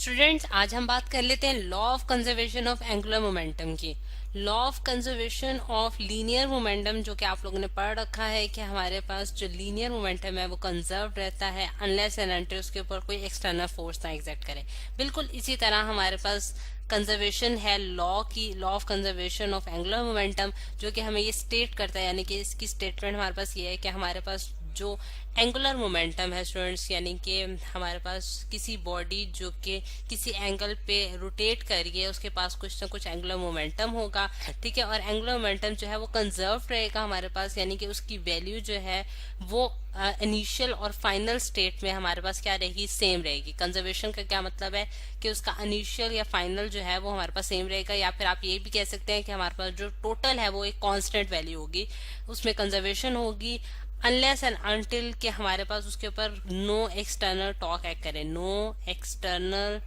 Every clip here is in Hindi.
स्टूडेंट्स, आज हम बात कर लेते हैं law of conservation of angular momentum की। Law of conservation of linear momentum, जो कि आप लोगों ने पढ़ रखा है कि हमारे पास जो लीनियर मोमेंटम है वो कंजर्व रहता है अनलेस एंड अनटिल उसके ऊपर कोई एक्सटर्नल फोर्स ना एग्जर्ट करे। बिल्कुल इसी तरह हमारे पास कंजर्वेशन है लॉ की, law of conservation of angular momentum, जो कि हमें ये स्टेट करता है, यानी कि इसकी स्टेटमेंट हमारे पास ये है कि हमारे पास जो एंगुलर मोमेंटम है स्टूडेंट्स, यानी कि हमारे पास किसी बॉडी जो कि किसी एंगल पे रोटेट कर रही है उसके पास कुछ ना कुछ एंगुलर मोमेंटम होगा। ठीक है, और एंगुलर मोमेंटम जो है वो कंजर्व रहेगा हमारे पास, यानी कि उसकी वैल्यू जो है वो इनिशियल और फाइनल स्टेट में हमारे पास क्या रहेगी, सेम रहेगी। कंजर्वेशन का क्या मतलब है कि उसका इनिशियल या फाइनल जो है वो हमारे पास सेम रहेगा, या फिर आप ये भी कह सकते हैं कि हमारे पास जो टोटल है वो एक कांस्टेंट वैल्यू होगी, उसमें कंजर्वेशन होगी अनलेस एंड अनटिल के हमारे पास उसके ऊपर नो एक्सटर्नल टॉर्क एक्ट करे। नो एक्सटर्नल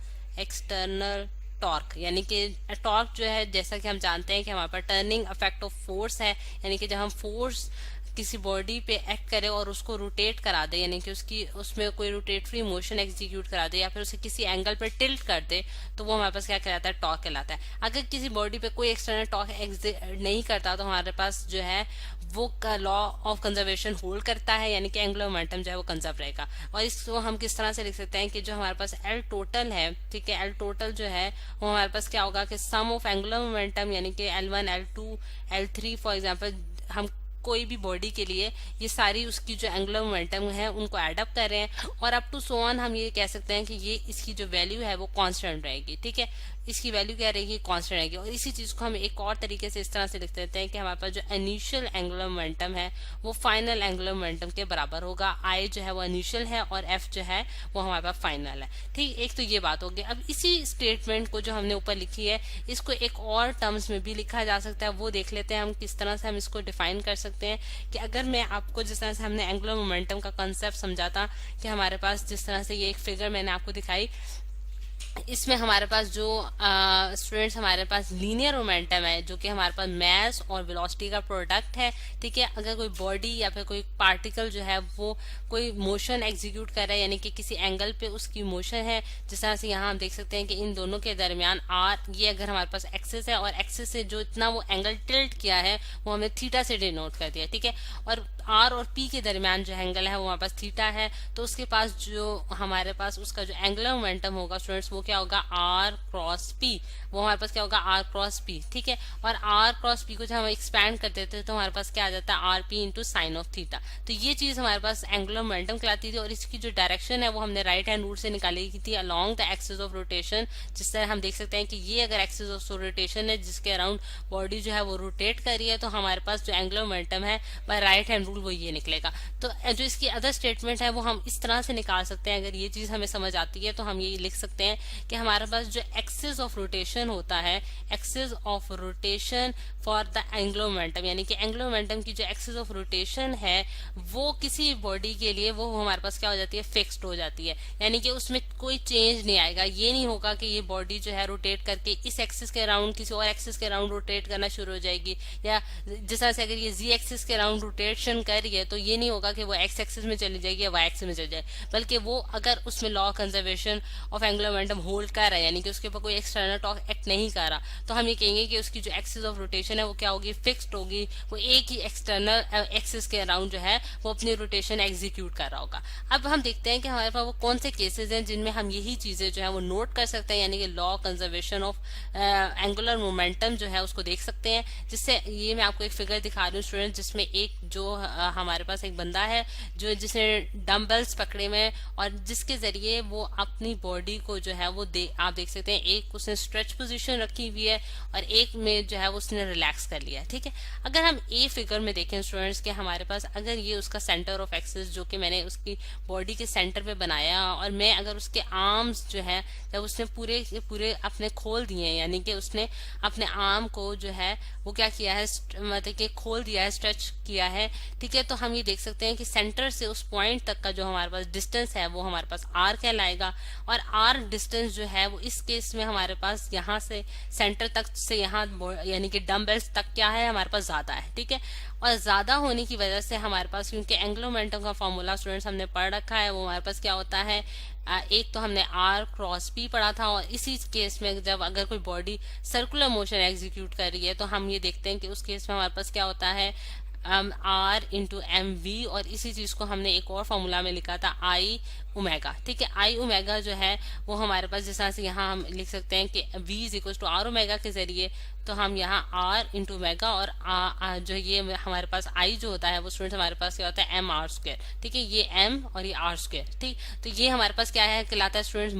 टॉर्क, यानी कि टॉर्क जो है, जैसा कि हम जानते हैं कि हमारे पास टर्निंग इफेक्ट ऑफ फोर्स है, यानी कि जब हम फोर्स किसी बॉडी पे एक्ट करे और उसको रोटेट करा दे, यानी कि उसकी उसमें कोई रोटेटरी मोशन एग्जीक्यूट करा दे या फिर उसे किसी एंगल पर टिल्ट कर दे, तो वो हमारे पास क्या कहलाता है, टॉर्क कहलाता है। अगर किसी बॉडी पे कोई एक्सटर्नल टॉर्क नहीं करता तो हमारे पास जो है वो लॉ ऑफ कंजर्वेशन होल्ड करता है, यानी कि एंगुलर मोमेंटम जो है वो कंजर्व रहेगा। और इसको हम किस तरह से लिख सकते हैं कि जो हमारे पास एल टोटल है, ठीक है, एल टोटल जो है वो हमारे पास क्या होगा कि सम ऑफ एंगुलर मोमेंटम, यानी कि L1 L2 L3 for example, हम कोई भी बॉडी के लिए ये सारी उसकी जो एंगुलर मोमेंटम है उनको एडअप कर रहे हैं, और अप टू सो ऑन हम ये कह सकते हैं कि ये इसकी जो वैल्यू है वो कांस्टेंट रहेगी। ठीक है, इसकी वैल्यू क्या रहेगी, कांस्टेंट रहेगी। और इसी चीज को हम एक और तरीके से इस तरह से लिख देते हैं कि हमारे पास जो इनिशियल एंगुलर मोमेंटम है वो फाइनल एंगुलर मोमेंटम के बराबर होगा। आई जो है वो इनिशियल है और एफ जो है वो हमारे पास फाइनल है। ठीक, एक तो ये बात होगी। अब इसी स्टेटमेंट को जो हमने ऊपर लिखी है इसको एक और टर्म्स में भी लिखा जा सकता है, वो देख लेते हैं हम किस तरह से हम इसको डिफाइन कर सकते हैं। कि अगर मैं आपको, जिस तरह से हमने एंगुलर मोमेंटम का कंसेप्ट समझाता कि हमारे पास जिस तरह से ये एक फिगर मैंने आपको दिखाई, इसमें हमारे पास जो स्टूडेंट्स हमारे पास लीनियर मोमेंटम है जो कि हमारे पास मास और वेलोसिटी का प्रोडक्ट है। ठीक है, अगर कोई बॉडी या फिर कोई पार्टिकल जो है वो कोई मोशन एग्जीक्यूट कर रहा है, यानी कि किसी एंगल पे उसकी मोशन है, जिस तरह से यहाँ हम देख सकते हैं कि इन दोनों के दरमियान आर, ये अगर हमारे पास एक्सिस है और एक्सिस से जो इतना वो एंगल टिल्ट किया है वो हमें थीटा से डिनोट कर दिया। ठीक है, और आर और पी के दरमियान जो एंगल है वो हमारे पास थीटा है, तो उसके पास जो हमारे पास उसका जो एंगुलर मोमेंटम होगा स्टूडेंट्स वो क्या होगा, आर क्रॉस पी। वो हमारे पास क्या होगा, आर क्रॉस पी। ठीक है, और आर क्रॉस पी को जब हम एक्सपैंड कर देते हैं तो हमारे पास क्या आ जाता है, R P into sine of theta. तो ये चीज हमारे पास एंगुलर मोमेंटम कहलाती थी, और इसकी जो डायरेक्शन है वो हमने राइट हैंड रूल से निकाली की थी along the axis of rotation. जिस तरह हम देख सकते हैं कि ये अगर एक्सिस ऑफ रोटेशन है जिसके अराउंड बॉडी जो है वो रोटेट कर रही है, तो हमारे पास जो एंगुलर मोमेंटम है बाय राइट हैंड रूल वो ये निकलेगा। तो जो इसकी अदर स्टेटमेंट है वो हम इस तरह से निकाल सकते हैं। अगर ये चीज हमें समझ आती है तो हम ये लिख सकते हैं कि हमारे पास जो एक्सिस ऑफ रोटेशन होता है, axis of rotation for the angular momentum, यानी कि एंगुलर मोमेंटम की जो एक्सिस ऑफ रोटेशन है वो किसी बॉडी के लिए वो हमारे पास क्या हो जाती है, फिक्स्ड हो जाती है, यानी कि उसमें कोई चेंज नहीं आएगा। ये नहीं होगा कि ये बॉडी जो है रोटेट करके इस एक्सिस के अराउंड किसी और एक्सिस के अराउंड रोटेट करना शुरू हो जाएगी, या जिस तरह से अगर ये जी एक्सिस के अराउंड रोटेशन कर रही है तो ये नहीं होगा कि वो एक्स एक्सिस में चली जाएगी या वाई एक्सिस में चली जाए, बल्कि वो अगर उसमें law conservation of angular momentum hold कर रहा है, यानी कि उसके ऊपर कोई एक्सटर्नल टॉर्क एक्ट नहीं कर रहा, तो हम ये कहेंगे कि उसकी जो एक्सिस ऑफ रोटेशन है वो क्या होगी, फिक्स्ड होगी। वो एक ही एक्सटर्नल एक्सिस के अराउंड जो है वो अपनी रोटेशन एग्जीक्यूट कर रहा होगा। अब हम देखते हैं कि हमारे पास वो कौन से केसेस हैं जिनमें हम यही चीजें जो है वो नोट कर सकते हैं, यानी कि law conservation of angular momentum जो है उसको देख सकते हैं। जिससे ये मैं आपको एक फिगर दिखा रही हूँ स्टूडेंट, जिसमें एक जो हमारे पास एक बंदा है जो जिसने डम्बल्स पकड़े हुए हैं और जिसके जरिए वो अपनी बॉडी को जो है वो आप देख सकते हैं, एक उसने स्ट्रेच पोजीशन रखी हुई है और एक में जो है वो उसने रिलैक्स कर लिया। ठीक है, अगर हम ए फिगर में देखें स्टूडेंट्स के हमारे पास अगर ये उसका सेंटर ऑफ एक्सेस जो कि मैंने उसकी बॉडी के सेंटर पे बनाया, और मैं अगर उसके आर्म्स जो है जब उसने पूरे पूरे अपने खोल दिए हैं, यानी कि उसने अपने आर्म को जो है वो क्या किया है, मतलब कि खोल दिया है, स्ट्रेच किया है। ठीक है, तो हम ये देख सकते हैं कि सेंटर से उस पॉइंट तक का जो हमारे पास डिस्टेंस है वो हमारे पास आर कहलाएगा, और आर डिस्टेंस डिस्टेंस जो है वो इस केस में हमारे पास यहाँ से सेंटर तक से यहाँ यानी कि डम्बेल्स तक क्या है हमारे पास ज्यादा है, ठीक है। और ज्यादा होने की वजह से हमारे पास, क्योंकि एंगुलर मोमेंटम का फॉर्मूला स्टूडेंट्स हमने पढ़ रखा है, वो हमारे पास क्या होता है, एक तो हमने आर क्रॉस पी पढ़ा था, और इसी केस में जब अगर कोई बॉडी सर्कुलर मोशन एग्जीक्यूट कर रही है तो हम ये देखते हैं कि उस केस में हमारे पास क्या होता है, आर इंटू एम वी, और इसी चीज को हमने एक और फॉर्मूला में लिखा था आई ओमेगा, ठीक है। आई ओमेगा जो है वो हमारे पास जिस तरह से यहाँ हम लिख सकते हैं कि v is equal to R omega के जरिए, तो हम यहाँ r इंटू ओमेगा और जो ये हमारे पास I जो होता है वो स्टूडेंट हमारे पास क्या होता है एम आर स्क्वायर, ठीक है। ये m और ये r स्क्वायर, ठीक। तो ये हमारे पास क्या है कहलाता है students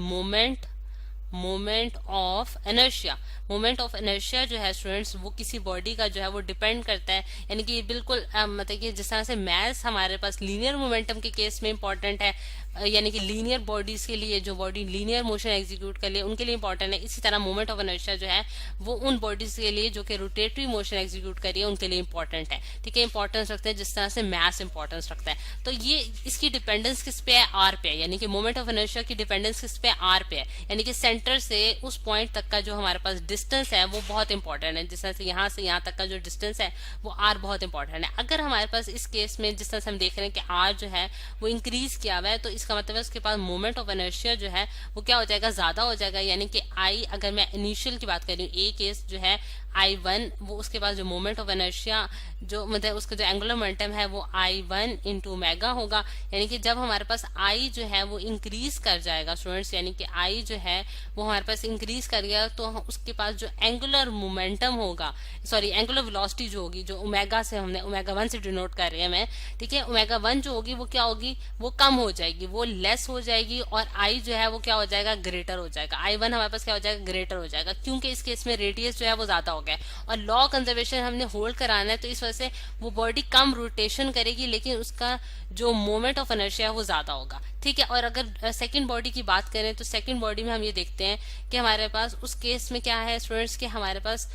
moment of inertia. Moment of inertia जो है स्टूडेंट्स वो किसी बॉडी का जो है वो डिपेंड करता है, यानी कि बिल्कुल मतलब कि जिस तरह से मैथ्स हमारे पास लीनियर मोमेंटम के केस में इंपॉर्टेंट है, यानी कि लीनियर बॉडीज के लिए जो बॉडी लीनियर मोशन एग्जीक्यूट कर लिए उनके लिए इंपॉर्टेंट है, इसी तरह मोमेंट ऑफ इनर्शिया जो है वो उन बॉडीज के लिए जो कि रोटेटरी मोशन एग्जीक्यूट कर रही है उनके लिए इंपॉर्टेंट है, ठीक है। इंपॉर्टेंस रखते हैं जिस तरह से मैथ्स इंपॉर्टेंस रखता है। तो ये इसकी डिपेंडेंस किस पे है, आर पे है, यानी कि मोमेंट ऑफ इनर्शिया की डिपेंडेंस किस पे, आर पे है, यानी कि सेंटर से उस पॉइंट तक का जो हमारे पास डिस्टेंस है वो बहुत इंपॉर्टेंट है। जिस तरह से यहाँ तक का जो डिस्टेंस है वो आर बहुत इंपॉर्टेंट है। अगर हमारे पास इस केस में जिस तरह से हम देख रहे हैं कि आर जो है वो इंक्रीज किया हुआ है, तो इसका मतलब है उसके पास मोमेंट ऑफ इनर्शिया जो है वो क्या हो जाएगा, ज्यादा हो जाएगा। यानी कि आई, अगर मैं इनिशियल की बात कर रही हूँ, ए केस जो है I1, वो उसके पास जो मोमेंट ऑफ इनर्शिया जो मतलब उसका जो एंगुलर मोमेंटम है वो I1 इंटू ओमेगा होगा। यानी कि जब हमारे पास I जो है वो इंक्रीज कर जाएगा स्टूडेंट्स, यानी कि I जो है वो हमारे पास इंक्रीज कर गया, तो उसके पास जो एंगुलर मोमेंटम होगा, सॉरी एंगुलर वेलोसिटी जो होगी, जो ओमेगा से हमने ओमेगा 1 से डिनोट कर रहे हैं मैं, ठीक है। ओमेगा 1 जो होगी वो क्या होगी, वो कम हो जाएगी, वो लेस हो जाएगी, और I जो है वो क्या हो जाएगा, ग्रेटर हो जाएगा। I1 हमारे पास क्या हो जाएगा, ग्रेटर हो जाएगा, क्योंकि इस केस में रेडियस जो है वो ज्यादा गया और लॉ कंजर्वेशन हमने होल्ड कराना है, तो इस वजह से वो बॉडी कम रोटेशन करेगी लेकिन उसका जो मोमेंट ऑफ इनर्शिया है वो ज्यादा होगा, ठीक है। और अगर सेकंड बॉडी की बात करें तो सेकंड बॉडी में हम ये देखते हैं कि हमारे पास उस केस में क्या है स्टूडेंट्स के हमारे पास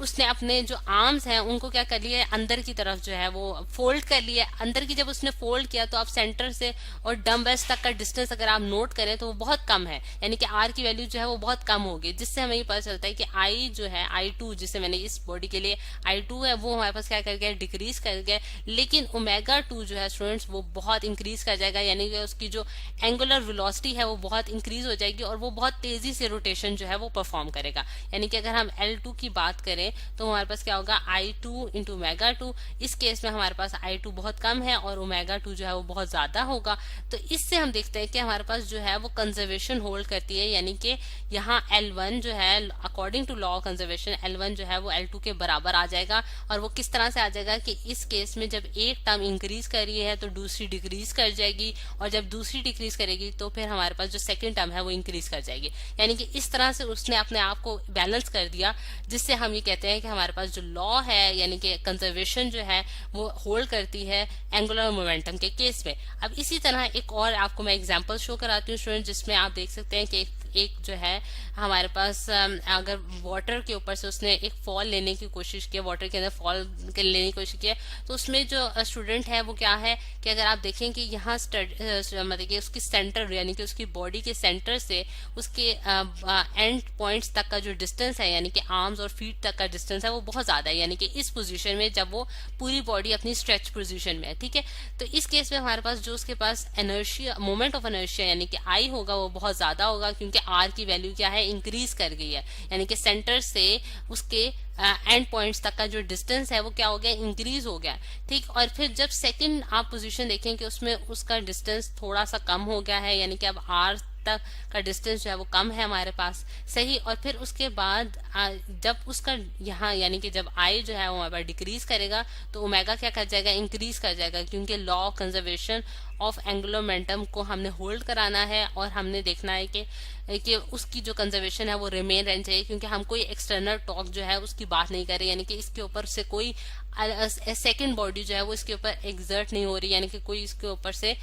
उसने अपने जो आर्म्स हैं उनको क्या कर लिया है, अंदर की तरफ जो है वो फोल्ड कर लिया है। अंदर की जब उसने फोल्ड किया तो आप सेंटर से और डम्बेल्स तक का डिस्टेंस अगर आप नोट करें तो वो बहुत कम है, यानी कि आर की वैल्यू जो है वो बहुत कम होगी, जिससे हमें ये पता चलता है कि आई जो है I2 जिसे मैंने इस बॉडी के लिए I2 है वो हमारे पास क्या कर गया, डिक्रीज कर गया। लेकिन ओमेगा 2 जो है स्टूडेंट्स वो बहुत इंक्रीज कर जाएगा, यानी कि उसकी जो एंगुलर वेलोसिटी है वो बहुत इंक्रीज हो जाएगी और वो बहुत तेजी से रोटेशन जो है वो परफॉर्म करेगा। यानी कि अगर हम L2 की बात करें तो हमारे पास क्या होगा, I2 इंटू ओमेगा 2। इस केस में हमारे पास I2 बहुत कम है और ओमेगा 2 जो है वो बहुत ज्यादा होगा। तो इससे हम देखते हैं कि हमारे पास जो है वो कंजर्वेशन होल्ड करती है, यानी कि यहाँ L1 जो है according to law conservation L1 जो है वो L2 के बराबर आ जाएगा। और वो किस तरह से आ जाएगा कि इस केस में जब एक टर्म इंक्रीज कर रही है तो दूसरी डिक्रीज कर जाएगी, और जब दूसरी डिक्रीज करेगी तो फिर हमारे पास जो सेकंड टर्म है वो इंक्रीज कर जाएगी। यानी कि इस तरह से उसने अपने आप को बैलेंस कर दिया, जिससे हम ये कहते हैं कि हमारे पास जो लॉ है यानी कि कंजर्वेशन जो है वो होल्ड करती है एंगुलर मोमेंटम के केस में। अब इसी तरह एक और आपको मैं एग्जांपल शो कराती हूँ स्टूडेंट, जिसमें आप देख सकते हैं कि एक जो है हमारे पास अगर वाटर के ऊपर से उसने एक फॉल लेने की कोशिश की, वाटर के अंदर फॉल लेने की कोशिश की, तो उसमें जो स्टूडेंट है वो क्या है कि अगर आप देखें कि यहाँ मतलब कि उसकी सेंटर यानी कि उसकी बॉडी के सेंटर से उसके एंड पॉइंट्स तक का जो डिस्टेंस है यानी कि आर्म्स और फीट तक का डिस्टेंस है वो बहुत ज्यादा है, यानी कि इस पोजीशन में जब वो पूरी बॉडी अपनी स्ट्रेच पोजीशन में है, ठीक है। तो इस केस में हमारे पास जो उसके पास एनर्शिया मोमेंट ऑफ एनर्शिया यानी कि आई होगा वो बहुत ज्यादा होगा, क्योंकि आर की वैल्यू क्या है, इंक्रीज कर गई है, यानी कि सेंटर से उसके एंड पॉइंट्स तक का जो डिस्टेंस है वो क्या हो गया, इंक्रीज हो गया, ठीक। और फिर जब सेकंड आप पोजीशन देखें कि उसमें उसका डिस्टेंस थोड़ा सा कम हो गया है, यानी कि अब आर तक का डिस्टेंस जो है वो कम है हमारे पास, सही। और फिर उसके बाद जब उसका यहाँ यानी कि जब आई जो है वो हमारे पास डिक्रीज करेगा तो ओमेगा क्या कर जाएगा, इंक्रीज कर जाएगा, क्योंकि law conservation of angular momentum को हमने होल्ड कराना है और हमने देखना है कि उसकी जो कंजर्वेशन है वो रिमेन रहनी चाहिए, क्योंकि हम कोई एक्सटर्नल टॉर्क जो है उसकी बात नहीं कर रहे, यानी कि इसके ऊपर से कोई सेकंड बॉडी जो है वो इसके ऊपर एग्जर्ट नहीं हो रही, यानी कि कोई इसके ऊपर से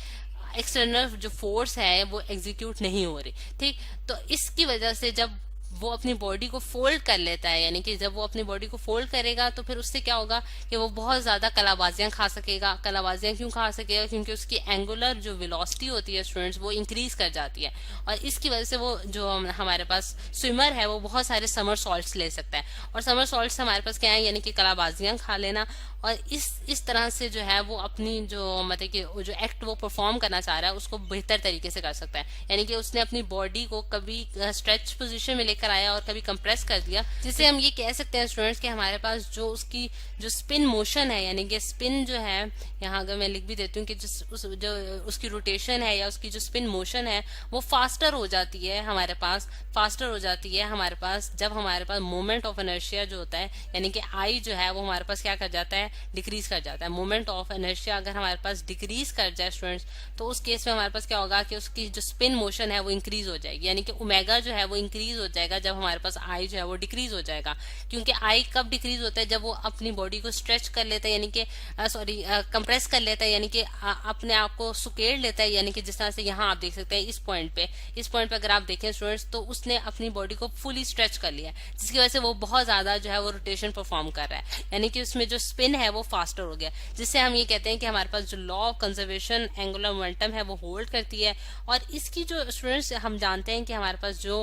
एक्सटर्नल जो फोर्स है वो एग्जीक्यूट नहीं हो रही, ठीक। तो इसकी वजह से जब वो अपनी बॉडी को फोल्ड कर लेता है, यानी कि जब वो अपनी बॉडी को फोल्ड करेगा तो फिर उससे क्या होगा कि वो बहुत ज्यादा कलाबाजियां खा सकेगा। कलाबाजियां क्यों खा सकेगा? क्योंकि उसकी एंगुलर जो वेलोसिटी होती है स्टूडेंट्स वो इंक्रीज कर जाती है, और इसकी वजह से वो जो हमारे पास स्विमर है वो बहुत सारे समर सॉल्ट्स ले सकता है। और समर सॉल्ट्स हमारे पास क्या है, यानी कि कलाबाजियां खा लेना। और इस तरह से जो है वो अपनी जो मतलब कि जो एक्ट वो परफॉर्म करना चाह रहा है उसको बेहतर तरीके से कर सकता है। यानी कि उसने अपनी बॉडी को कभी स्ट्रेच पोजीशन में लेकर आया और कभी कंप्रेस कर दिया, जिससे हम ये कह सकते हैं स्टूडेंट्स कि हमारे पास जो उसकी जो स्पिन मोशन है, यानी कि स्पिन जो है, यहाँ अगर मैं लिख भी देती हूँ कि जो उसकी रोटेशन है या उसकी जो स्पिन मोशन है वो फास्टर हो जाती है हमारे पास, फास्टर हो जाती है हमारे पास जब हमारे पास मोमेंट ऑफ इनर्शिया जो होता है, यानी कि आई जो है वो हमारे पास क्या कर जाता है, डिक्रीज कर जाता है। मोमेंट ऑफ इनर्शिया अगर हमारे पास डिक्रीज कर जाए स्टूडेंट्स, तो उस केस में हमारे पास क्या होगा कि उसकी जो स्पिन मोशन है वो इंक्रीज हो जाएगी, यानी कि ओमेगा जो है वो इंक्रीज हो जाएगा जब हमारे पास आई जो है वो डिक्रीज हो जाएगा। क्योंकि आई कब डिक्रीज होता है, जब वो अपनी बॉडी को स्ट्रेच कर लेता है, यानी कि सॉरी कंप्रेस कर लेता है, यानी कि अपने आप को सुकेड़ लेता है। यानी कि जिस तरह से यहाँ आप देख सकते हैं इस पॉइंट पे अगर आप देखें स्टूडेंट्स तो उसने अपनी बॉडी को फुली स्ट्रेच कर लिया है, जिसकी वजह से वो बहुत ज्यादा जो है वो रोटेशन परफॉर्म कर रहा है, यानी कि उसमें जो स्पिन है वो फास्टर हो गया, जिससे हम ये कहते हैं कि हमारे पास जो law of conservation angular momentum है वो होल्ड करती है। और इसकी जो स्टूडेंट्स हम जानते हैं कि हमारे पास जो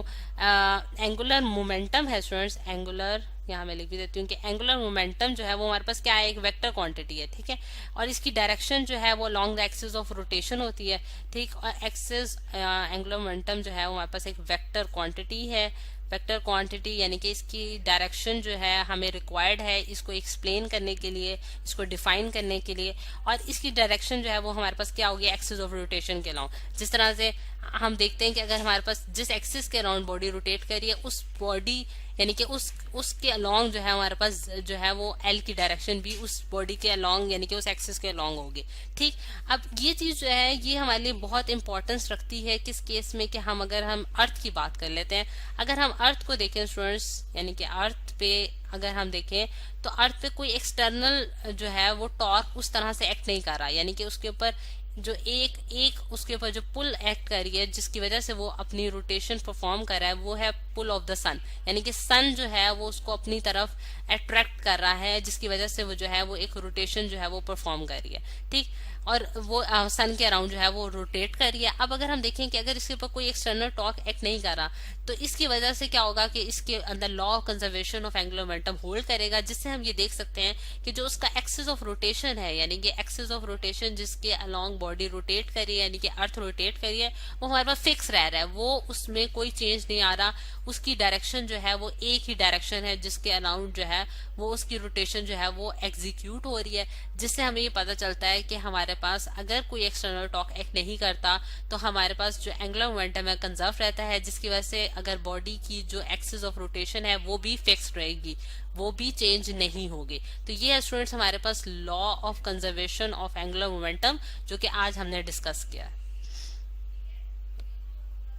एंगुलर मोमेंटम है स्टूडेंट्स, एंगुलर यहाँ मैं लिख भी देती हूँ कि एंगुलर मोमेंटम जो है वो हमारे पास क्या है, एक वेक्टर क्वांटिटी है, ठीक है। और इसकी डायरेक्शन जो है वो along the axis of rotation होती है, ठीक। और एक्सिस एंगुलर मोमेंटम जो है वो हमारे पास एक वेक्टर क्वांटिटी है, वेक्टर क्वांटिटी, यानी कि इसकी डायरेक्शन जो है हमें रिक्वायर्ड है इसको एक्सप्लेन करने के लिए, इसको डिफाइन करने के लिए। और इसकी डायरेक्शन जो है वो हमारे पास क्या होगी, एक्सिस ऑफ रोटेशन के अलाउंग। जिस तरह से हम देखते हैं कि अगर हमारे पास जिस एक्सिस के अराउंड बॉडी रोटेट कर रही है उस बॉडी यानी कि उसके अलोंग जो है हमारे पास जो है वो एल की डायरेक्शन भी उस बॉडी के अलोंग यानी कि उस एक्सिस के अलोंग होगी, ठीक। अब ये चीज जो है ये हमारे लिए बहुत इंपॉर्टेंस रखती है किस केस में कि अगर हम अर्थ की बात कर लेते हैं। अगर हम अर्थ को देखें स्टूडेंट्स, यानी कि अर्थ पे अगर हम देखें तो अर्थ पे कोई एक्सटर्नल जो है वो टॉर्क उस तरह से एक्ट नहीं कर रहा, यानी कि उसके ऊपर जो एक उसके ऊपर जो पुल एक्ट कर रही है जिसकी वजह से वो अपनी रोटेशन परफॉर्म कर रहा है वो है पुल ऑफ द सन, यानी कि सन जो है वो उसको अपनी तरफ अट्रैक्ट कर रहा है, जिसकी वजह से वो जो है वो एक रोटेशन जो है वो परफॉर्म कर रही है, ठीक। और वो सन के अराउंड जो है वो रोटेट कर रही है। अब अगर हम देखें कि अगर इसके ऊपर कोई एक्सटर्नल टॉर्क एक्ट नहीं कर रहा तो इसकी वजह से क्या होगा कि इसके अंदर law of conservation of angular momentum hold करेगा, जिससे हम ये देख सकते हैं कि जो उसका एक्सिस ऑफ रोटेशन है, यानी कि एक्सिस ऑफ रोटेशन जिसके अलोंग बॉडी रोटेट करी है, यानी कि अर्थ रोटेट करी है, वो हमारे पास फिक्स रह रहा है, वो उसमें कोई चेंज नहीं आ रहा। उसकी डायरेक्शन जो है वो एक ही डायरेक्शन है जिसके अराउंड जो है वो उसकी रोटेशन जो है वो एग्जीक्यूट हो रही है, जिससे हमें ये पता चलता है कि हमारे पास अगर कोई एक्सटर्नल टॉर्क एक्ट नहीं करता तो हमारे पास जो एंगुलर मोमेंटम है कंजर्व रहता है, जिसकी वजह से अगर बॉडी की जो एक्सिस ऑफ रोटेशन है वो भी फिक्स्ड रहेगी, वो भी चेंज नहीं होगी। तो ये है स्टूडेंट्स हमारे पास law of conservation of angular momentum जो कि आज हमने डिस्कस किया।